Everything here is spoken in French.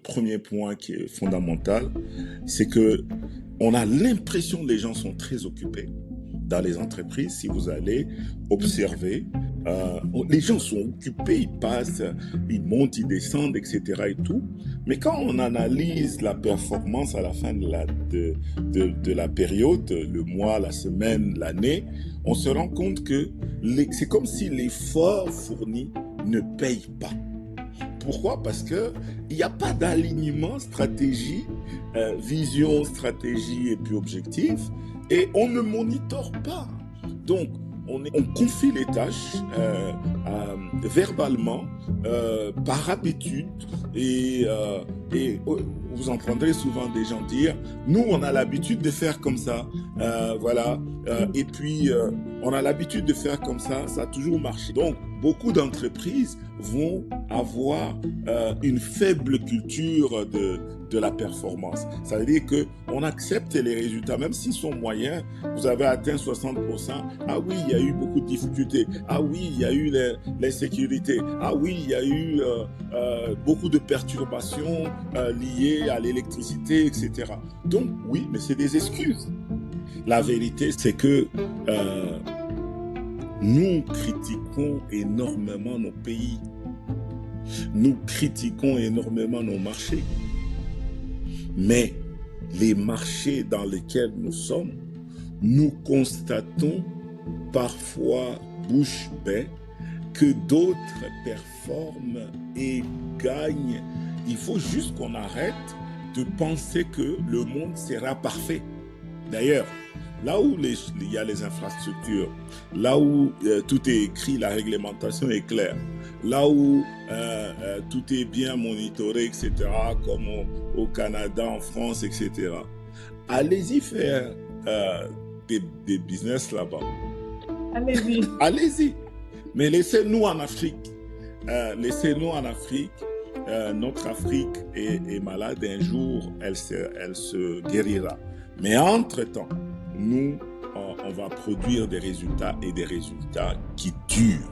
premier point qui est fondamental, c'est que on a l'impression que les gens sont très occupés dans les entreprises. Si vous allez observer, les gens sont occupés, ils passent, ils montent, ils descendent, etc. et tout. Mais quand on analyse la performance à la fin de la période, le mois, la semaine, l'année, on se rend compte que c'est comme si l'effort fourni ne paye pas. Pourquoi? Parce que il n'y a pas d'alignement, stratégie, vision, stratégie et puis objectif, et on ne monitore pas. Donc, on confie les tâches verbalement, par habitude, et vous entendrez souvent des gens dire, nous on a l'habitude de faire comme ça, voilà, et puis on a l'habitude de faire comme ça a toujours marché. Donc, beaucoup d'entreprises vont avoir une faible culture de la performance. Ça veut dire qu'on accepte les résultats, même s'ils sont moyens. Vous avez atteint 60%. Ah oui, il y a eu beaucoup de difficultés. Ah oui, il y a eu l'insécurité. Ah oui, il y a eu beaucoup de perturbations liées à l'électricité, etc. Donc oui, mais c'est des excuses. La vérité, c'est que nous critiquons énormément nos pays. Nous critiquons énormément nos marchés. Mais les marchés dans lesquels nous sommes, nous constatons parfois bouche bée que d'autres performent et gagnent. Il faut juste qu'on arrête de penser que le monde sera parfait. D'ailleurs, là où il y a les infrastructures, là où tout est écrit, la réglementation est claire, là où tout est bien monitoré, etc., comme au Canada, en France, etc., allez-y faire des business là-bas. Allez-y. Allez-y. Mais laissez-nous en Afrique. Notre Afrique est malade. Un jour, elle se guérira. Mais entre-temps, nous, on va produire des résultats et des résultats qui durent.